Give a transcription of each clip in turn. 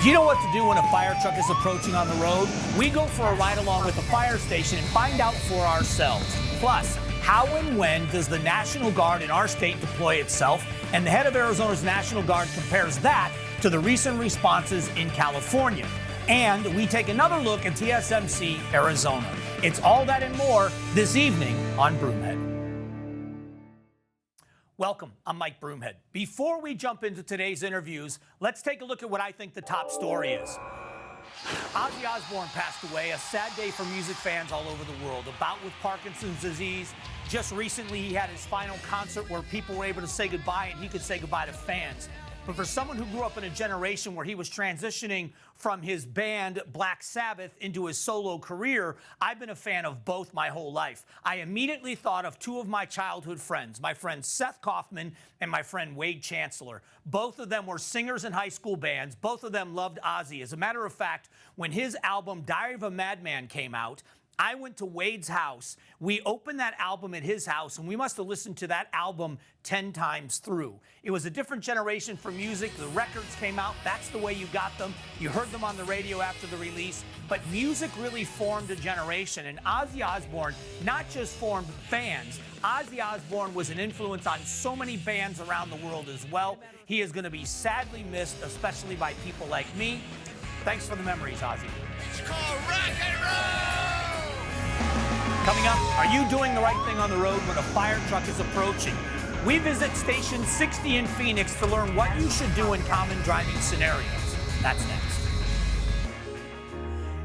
Do you know what to do when a fire truck is approaching on the road? We go for a ride along with the fire station and find out for ourselves. Plus, how and when does the National Guard in our state deploy itself? And the head of Arizona's National Guard compares that to the recent responses in California. And we take another look at TSMC Arizona. It's all that and more this evening on Broomhead. Welcome, I'm Mike Broomhead. Before we jump into today's interviews, let's take a look at what I think the top story is. Ozzy Osbourne passed away, a sad day for music fans all over the world. A bout with Parkinson's disease. Just recently, he had his final concert where people were able to say goodbye and he could say goodbye to fans. But for someone who grew up in a generation where he was transitioning from his band Black Sabbath into his solo career, I've been a fan of both my whole life. I immediately thought of two of my childhood friends, my friend Seth Kaufman and my friend Wade Chancellor. Both of them were singers in high school bands. Both of them loved Ozzy. As a matter of fact, when his album Diary of a Madman came out, I went to Wade's house. We opened that album at his house, and we must have listened to that album 10 times through. It was a different generation for music. The records came out. That's the way you got them. You heard them on the radio after the release. But music really formed a generation, and Ozzy Osbourne not just formed fans. Ozzy Osbourne was an influence on so many bands around the world as well. He is going to be sadly missed, especially by people like me. Thanks for the memories, Ozzy. It's called rock and roll! Coming up, are you doing the right thing on the road when a fire truck is approaching? We visit Station 60 in Phoenix to learn what you should do in common driving scenarios. That's next.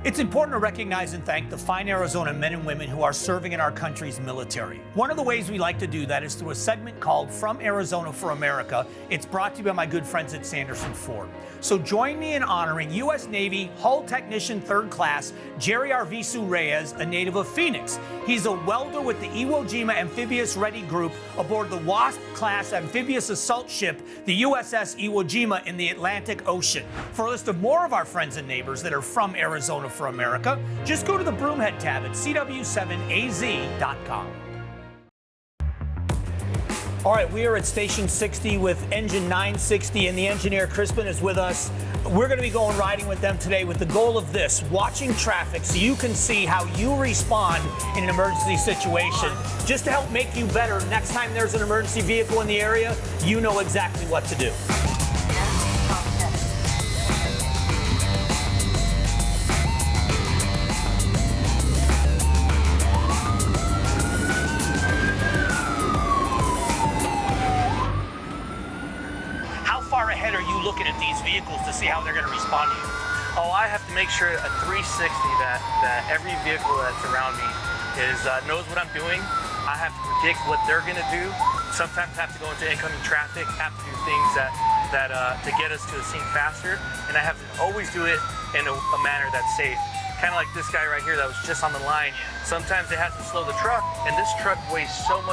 It's important to recognize and thank the fine Arizona men and women who are serving in our country's military. One of the ways we like to do that is through a segment called From Arizona for America. It's brought to you by my good friends at Sanderson Ford. So join me in honoring U.S. Navy Hull Technician 3rd Class Jerry Arvizu Reyes, a native of Phoenix. He's a welder with the Iwo Jima Amphibious Ready Group aboard the WASP-class amphibious assault ship, the USS Iwo Jima in the Atlantic Ocean. For a list of more of our friends and neighbors that are from Arizona for America, just go to the Broomhead tab at cw7az.com. All right, we are at Station 60 with engine 960, and the engineer Crispin is with us. We're going to be going riding with them today with the goal of this, watching traffic so you can see how you respond in an emergency situation. Just to help make you better, next time there's an emergency vehicle in the area, you know exactly what to do. Looking at these vehicles to see how they're going to respond to you? Oh, I have to make sure at 360 that every vehicle that's around me knows what I'm doing. I have to predict what they're going to do. Sometimes I have to go into incoming traffic, have to do things to get us to the scene faster, and I have to always do it in a manner that's safe. Kind of like this guy right here that was just on the line. Sometimes they have to slow the truck, and this truck weighs so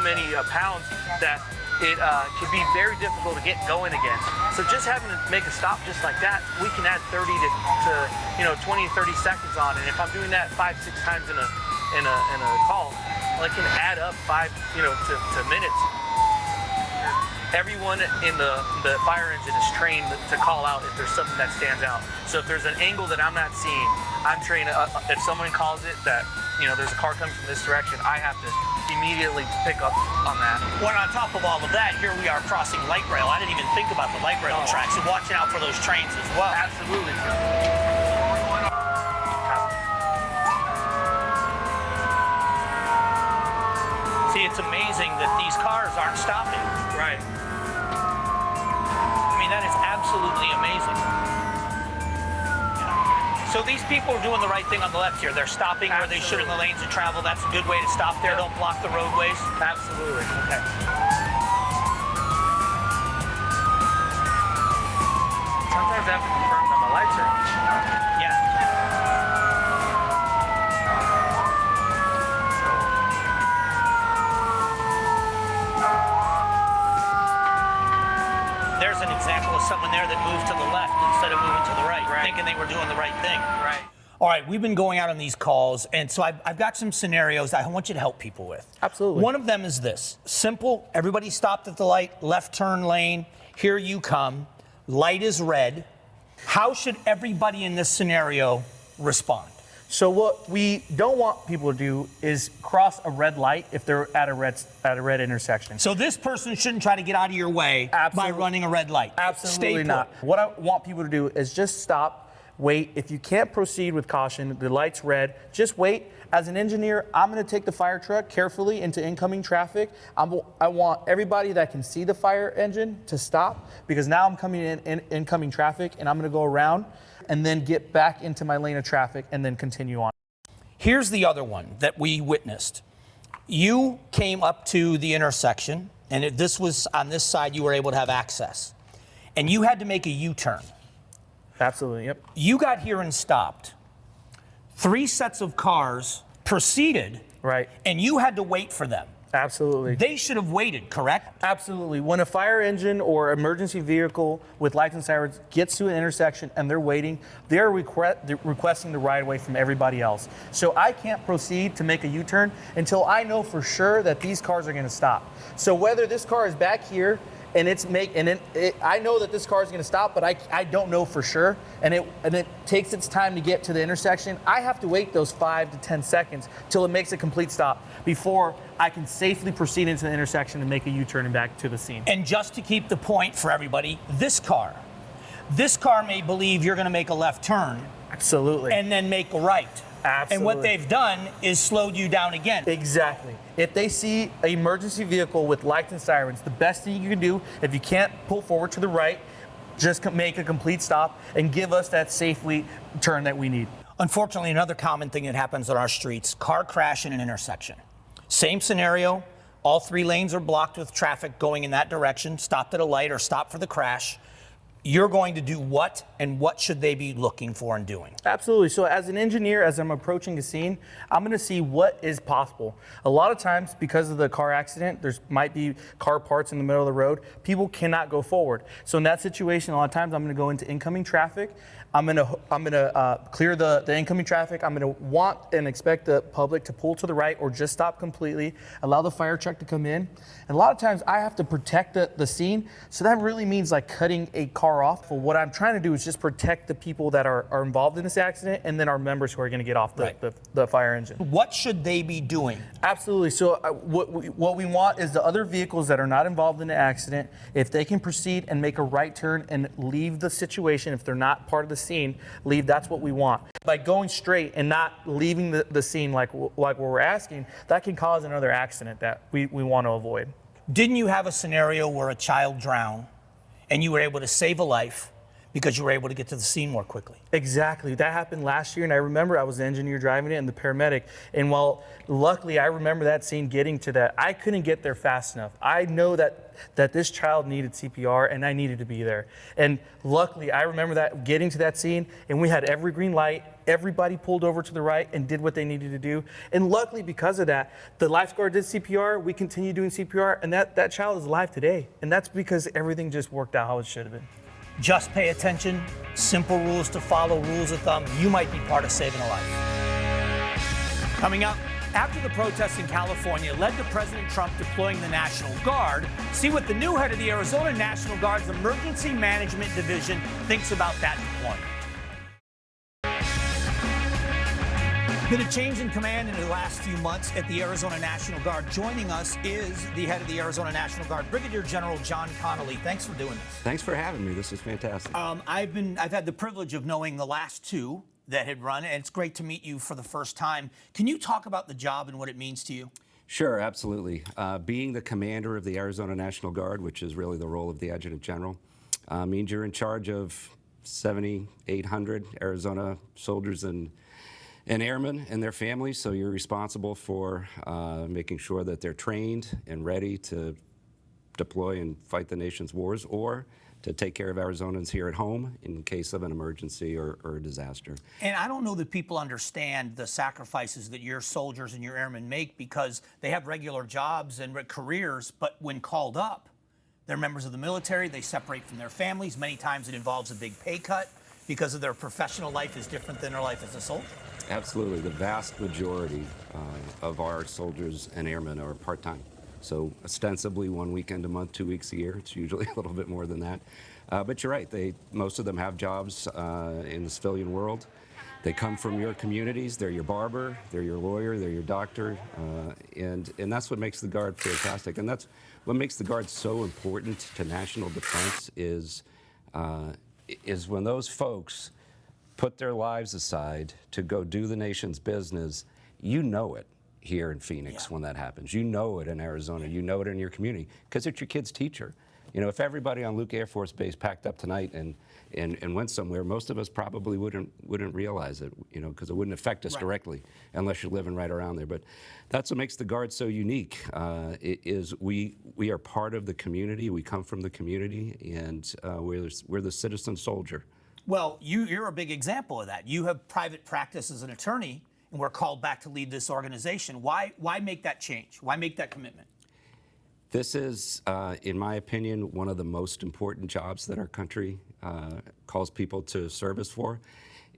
many pounds that it can be very difficult to get going again. So just having to make a stop just like that, we can add 30 to 20, 30 seconds on. And if I'm doing that 5-6 times in a call, well, it can add up 5 to minutes. Everyone in the fire engine is trained to call out if there's something that stands out. So if there's an angle that I'm not seeing, I'm trained. If someone calls it that there's a car coming from this direction, I have to immediately pick up on that. Well, on top of all of that, here we are crossing light rail. I didn't even think about the light rail tracks and watching out for those trains as well. Absolutely. See, it's amazing that these cars aren't stopping. Right. I mean, that is absolutely amazing. So these people are doing the right thing on the left here. They're stopping where they should in the lanes of travel. That's a good way to stop there. Don't block the roadways. Absolutely. Okay. Sometimes I have to confirm that my lights are on. Yeah. There's an example of someone there that moved to the left instead of moving to the right, thinking they were doing the right thing. Right. All right, we've been going out on these calls, and so I've got some scenarios I want you to help people with. Absolutely. One of them is this. Simple, everybody stopped at the light, left turn lane, here you come, light is red. How should everybody in this scenario respond? So what we don't want people to do is cross a red light if they're at a red intersection. So this person shouldn't try to get out of your way by running a red light. Absolutely Stay not. put. What I want people to do is just stop, wait. If you can't proceed with caution, the light's red, just wait. As an engineer, I'm going to take the fire truck carefully into incoming traffic. I want everybody that can see the fire engine to stop, because now I'm coming in incoming traffic, and I'm going to go around and then get back into my lane of traffic and then continue on. Here's the other one that we witnessed. You came up to the intersection, and this was on this side, you were able to have access. And you had to make a U-turn. Absolutely, yep. You got here and stopped. 3 sets of cars proceeded, Right. and you had to wait for them. Absolutely. They should have waited, correct? Absolutely. When a fire engine or emergency vehicle with lights and sirens gets to an intersection and they're waiting, they're requesting the right of way from everybody else. So I can't proceed to make a U-turn until I know for sure that these cars are going to stop. So whether this car is back here and I know that this car is going to stop, but I don't know for sure, and it takes its time to get to the intersection. I have to wait those 5 to 10 seconds till it makes a complete stop before I can safely proceed into the intersection and make a U-turn and back to the scene. And just to keep the point for everybody, this car may believe you're going to make a left turn. Absolutely. And then make a right. Absolutely. And what they've done is slowed you down again. Exactly. If they see an emergency vehicle with lights and sirens, the best thing you can do, if you can't pull forward to the right, just make a complete stop and give us that safely turn that we need. Unfortunately, another common thing that happens on our streets, car crash in an intersection. Same scenario, all 3 lanes are blocked with traffic going in that direction, stopped at a light or stopped for the crash. You're going to do what, and what should they be looking for and doing? Absolutely. So as an engineer, as I'm approaching a scene, I'm going to see what is possible. A lot of times, because of the car accident, there might be car parts in the middle of the road. People cannot go forward. So in that situation, a lot of times I'm going to go into incoming traffic. I'm going to clear the incoming traffic. I'm going to want and expect the public to pull to the right or just stop completely, allow the fire truck to come in. And a lot of times I have to protect the scene. So that really means like cutting a car off. Well, what I'm trying to do is just protect the people that are involved in this accident, and then our members who are going to get off the fire engine. What should they be doing? Absolutely. So what we want is the other vehicles that are not involved in the accident, if they can proceed and make a right turn and leave the situation, if they're not part of the scene, leave. That's what we want. By going straight and not leaving the scene like what we're asking, that can cause another accident that we want to avoid. Didn't you have a scenario where a child drowned and you were able to save a life because you were able to get to the scene more quickly? Exactly. That happened last year, and I remember I was the engineer driving it and the paramedic. And while luckily I remember that scene getting to that, I couldn't get there fast enough. I know that this child needed CPR, and I needed to be there. And luckily, I remember that getting to that scene, and we had every green light. Everybody pulled over to the right and did what they needed to do. And luckily, because of that, the lifeguard did CPR. We continue doing CPR, and that child is alive today. And that's because everything just worked out how it should have been. Just pay attention, simple rules to follow, rules of thumb. You might be part of saving a life. Coming up, after the protests in California led to President Trump deploying the National Guard, see what the new head of the Arizona National Guard's Emergency Management Division thinks about that deployment. Been a change in command in the last few months at the Arizona National Guard. Joining us is the head of the Arizona National Guard, Brigadier General John Connolly. Thanks for doing this. Thanks for having me. This is fantastic. I've had the privilege of knowing the last 2 that had run, and it's great to meet you for the first time. Can you talk about the job and what it means to you? Sure, absolutely. Being the commander of the Arizona National Guard, which is really the role of the Adjutant General, means you're in charge of 7,800 Arizona soldiers and airmen and their families, so you're responsible for making sure that they're trained and ready to deploy and fight the nation's wars, or to take care of Arizonans here at home in case of an emergency or a disaster. And I don't know that people understand the sacrifices that your soldiers and your airmen make, because they have regular jobs and careers, but when called up, they're members of the military, they separate from their families. Many times it involves a big pay cut because of their professional life is different than their life as a soldier. Absolutely. The vast majority of our soldiers and airmen are part-time. So ostensibly 1 weekend a month, 2 weeks a year. It's usually a little bit more than that. But you're right, most of them have jobs in the civilian world. They come from your communities. They're your barber, they're your lawyer, they're your doctor, and that's what makes the Guard fantastic. And that's what makes the Guard so important to national defense is when those folks put their lives aside to go do the nation's business. You know it here in Phoenix when that happens. You know it in Arizona. You know it in your community because it's your kid's teacher. You know, if everybody on Luke Air Force Base packed up tonight and went somewhere, most of us probably wouldn't realize it, you know, because it wouldn't affect us directly unless you're living right around there. But that's what makes the Guard so unique. We are part of the community. We come from the community, and we're the citizen soldier. Well, you're a big example of that. You have private practice as an attorney, and we're called back to lead this organization. Why make that change? Why make that commitment? This is, in my opinion, one of the most important jobs that our country calls people to service for.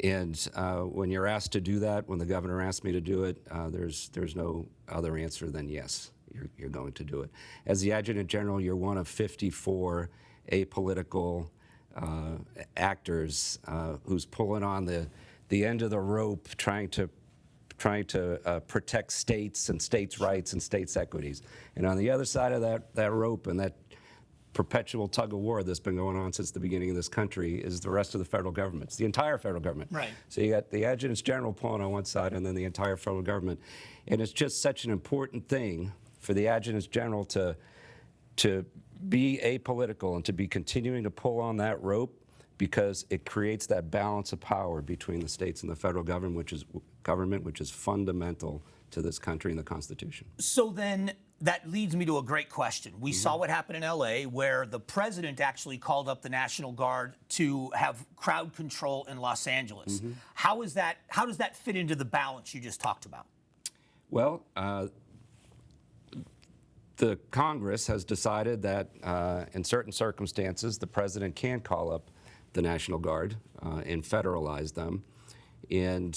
And when you're asked to do that, when the governor asked me to do it, there's no other answer than yes, you're going to do it. As the Adjutant General, you're one of 54 apolitical actors who's pulling on the end of the rope, trying to protect states and states' rights and states' equities. And on the other side of that rope and that perpetual tug of war that's been going on since the beginning of this country is the rest of the federal government. It's the entire federal government. Right. So you got the Adjutants General pulling on one side and then the entire federal government. And it's just such an important thing for the Adjutants General to be apolitical and to be continuing to pull on that rope, because it creates that balance of power between the states and the federal government, which is fundamental to this country and the Constitution. So then that leads me to a great question. We saw what happened in LA, where the president actually called up the National Guard to have crowd control in Los Angeles. How does that fit into the balance you just talked about? Well, the Congress has decided that in certain circumstances, the president can call up the National Guard and federalize them. And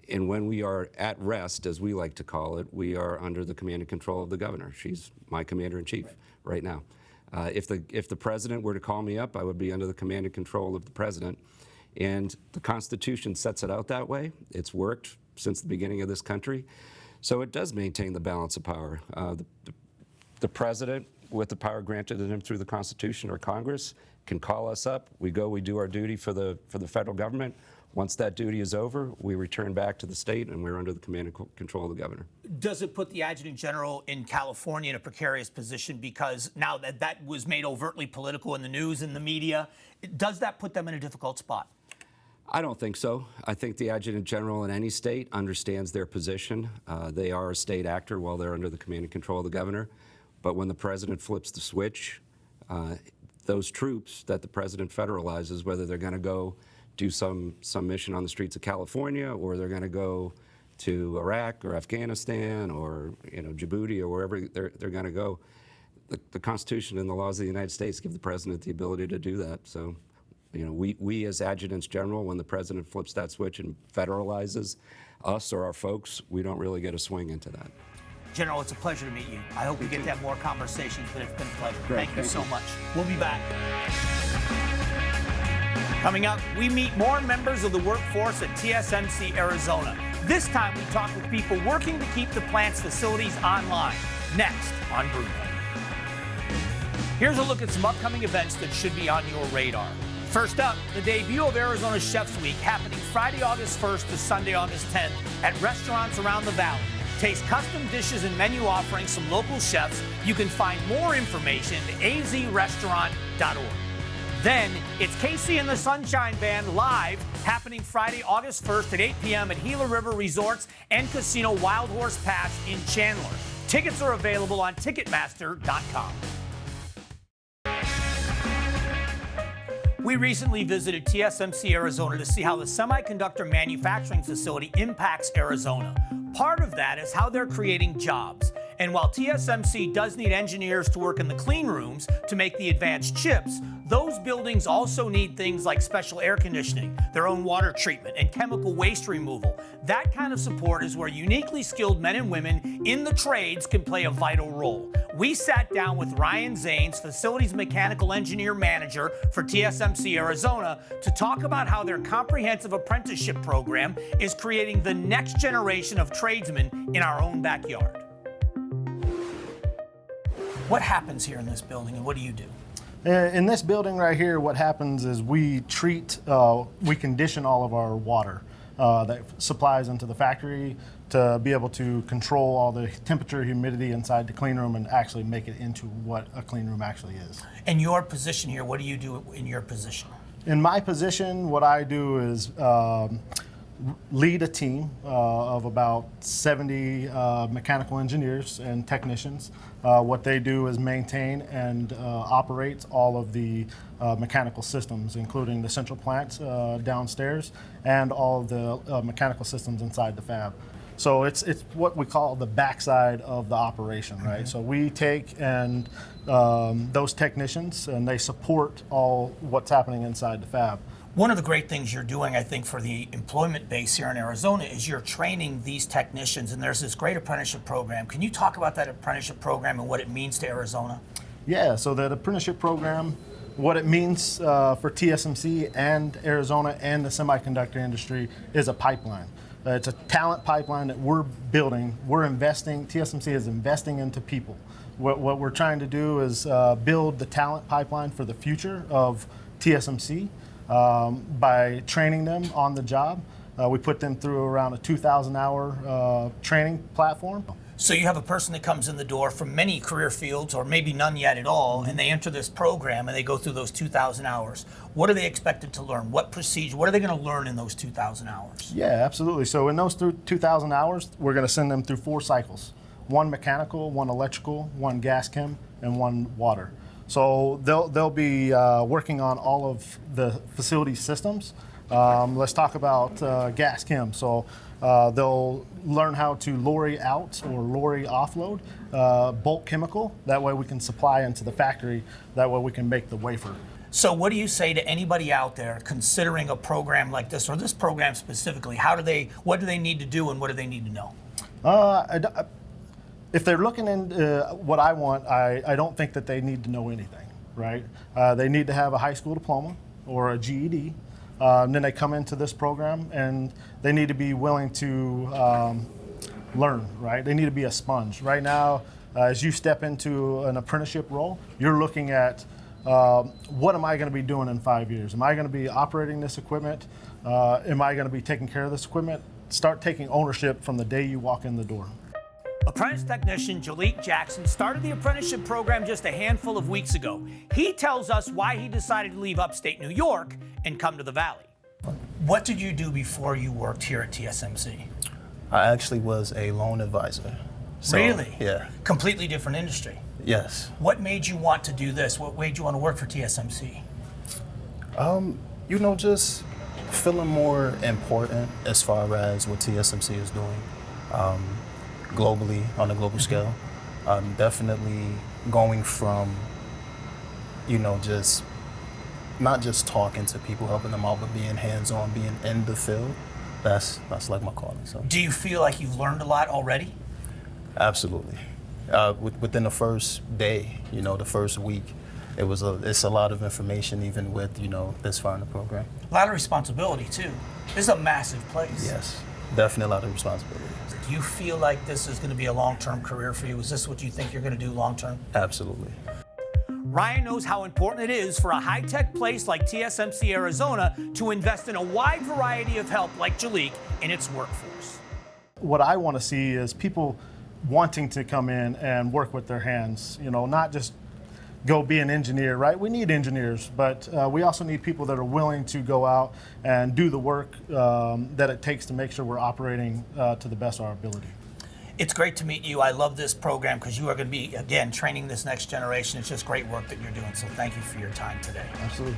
when we are at rest, as we like to call it, we are under the command and control of the governor. She's my commander-in-chief right now. If the president were to call me up, I would be under the command and control of the president. And the Constitution sets it out that way. It's worked since the beginning of this country. So it does maintain the balance of power. The president, with the power granted to him through the Constitution or Congress, can call us up. We go, we do our duty for the federal government. Once that duty is over, we return back to the state, and we're under the command and control of the governor. Does it put the Adjutant General in California in a precarious position, because now that was made overtly political in the news and the media? Does that put them in a difficult spot? I don't think so. I think the Adjutant General in any state understands their position. They are a state actor while they're under the command and control of the governor. But when the president flips the switch, those troops that the president federalizes, whether they're going to go do some mission on the streets of California, or they're going to go to Iraq or Afghanistan or Djibouti or wherever they're going to go, the Constitution and the laws of the United States give the president the ability to do that. So, we as Adjutants General, when the president flips that switch and federalizes us or our folks, we don't really get a swing into that. General, it's a pleasure to meet you. I hope we get to have more conversations, but it's been a pleasure. Great, Thank you so much. We'll be back. Coming up, we meet more members of the workforce at TSMC Arizona. This time, we talk with people working to keep the plant's facilities online. Next on Broomhead. Here's a look at some upcoming events that should be on your radar. First up, the debut of Arizona Chefs Week, happening Friday, August 1st to Sunday, August 10th at restaurants around the valley. Taste custom dishes and menu offerings from local chefs. You can find more information at azrestaurant.org. Then, it's Casey and the Sunshine Band live, happening Friday, August 1st at 8 p.m. at Gila River Resorts and Casino Wild Horse Pass in Chandler. Tickets are available on Ticketmaster.com. We recently visited TSMC Arizona to see how the semiconductor manufacturing facility impacts Arizona. Part of that is how they're creating jobs. And while TSMC does need engineers to work in the clean rooms to make the advanced chips, those buildings also need things like special air conditioning, their own water treatment, and chemical waste removal. That kind of support is where uniquely skilled men and women in the trades can play a vital role. We sat down with Ryan Zanes, Facilities Mechanical Engineer Manager for TSMC Arizona, to talk about how their comprehensive apprenticeship program is creating the next generation of tradesmen in our own backyard. What happens here in this building, and what do you do? In this building right here, what happens is we condition all of our water that supplies into the factory to be able to control all the temperature, humidity inside the clean room and actually make it into what a clean room actually is. And your position here, what do you do in your position? In my position, what I do is lead a team of about 70 mechanical engineers and technicians. What they do is maintain and operate all of the mechanical systems, including the central plant downstairs and all of the mechanical systems inside the fab. So it's what we call the backside of the operation, right? So we take and those technicians and they support all what's happening inside the fab. One of the great things you're doing, I think, for the employment base here in Arizona is you're training these technicians, and there's this great apprenticeship program. Can you talk about that apprenticeship program and what it means to Arizona? Yeah, so that apprenticeship program, what it means for TSMC and Arizona and the semiconductor industry is a pipeline. It's a talent pipeline that we're building. We're investing, TSMC is investing into people. What we're trying to do is build the talent pipeline for the future of TSMC. By training them on the job. We put them through around a 2,000-hour training platform. So you have a person that comes in the door from many career fields, or maybe none yet at all, and they enter this program and they go through those 2,000 hours. What are they expected to learn? What procedure? What are they going to learn in those 2,000 hours? Yeah, absolutely. So in those 2,000 hours, we're going to send them through 4 cycles. 1 mechanical, 1 electrical, 1 gas chem, and 1 water. So they'll be working on all of the facility systems. Let's talk about gas chem. So they'll learn how to lorry out or lorry offload bulk chemical. That way we can supply into the factory. That way we can make the wafer. So what do you say to anybody out there considering a program like this, or this program specifically? What do they need to do and what do they need to know? If they're looking into what I want, I don't think that they need to know anything, right? They need to have a high school diploma or a GED. And then they come into this program and they need to be willing to learn, right? They need to be a sponge. Right now, as you step into an apprenticeship role, you're looking at what am I going to be doing in 5 years? Am I going to be operating this equipment? Am I going to be taking care of this equipment? Start taking ownership from the day you walk in the door. Apprentice technician Jalik Jackson started the apprenticeship program just a handful of weeks ago. He tells us why he decided to leave upstate New York and come to the Valley. What did you do before you worked here at TSMC? I actually was a loan advisor. So, really? Yeah. Completely different industry. Yes. What made you want to do this? What made you want to work for TSMC? Just feeling more important as far as what TSMC is doing. Globally, on a global scale. Definitely going from, just not just talking to people, helping them out, but being hands-on, being in the field. That's like my calling. So. Do you feel like you've learned a lot already? Absolutely. Within the first day, the first week, it's a lot of information, even with this far in the program. A lot of responsibility too. This is a massive place. Yes, definitely a lot of responsibility. Do you feel like this is going to be a long-term career for you? Is this what you think you're going to do long-term? Absolutely. Ryan knows how important it is for a high-tech place like TSMC Arizona to invest in a wide variety of help like Jalik in its workforce. What I want to see is people wanting to come in and work with their hands, not just go be an engineer, right? We need engineers, but we also need people that are willing to go out and do the work that it takes to make sure we're operating to the best of our ability. It's great to meet you. I love this program because you are going to be, again, training this next generation. It's just great work that you're doing, so thank you for your time today. Absolutely.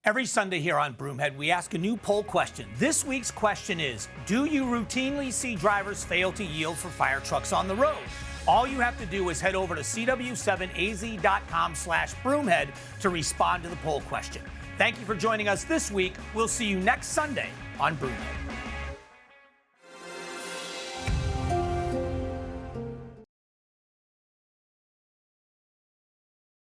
Every Sunday here on Broomhead, we ask a new poll question. This week's question is, do you routinely see drivers fail to yield for fire trucks on the road? All you have to do is head over to cw7az.com/Broomhead to respond to the poll question. Thank you for joining us this week. We'll see you next Sunday on Broomhead.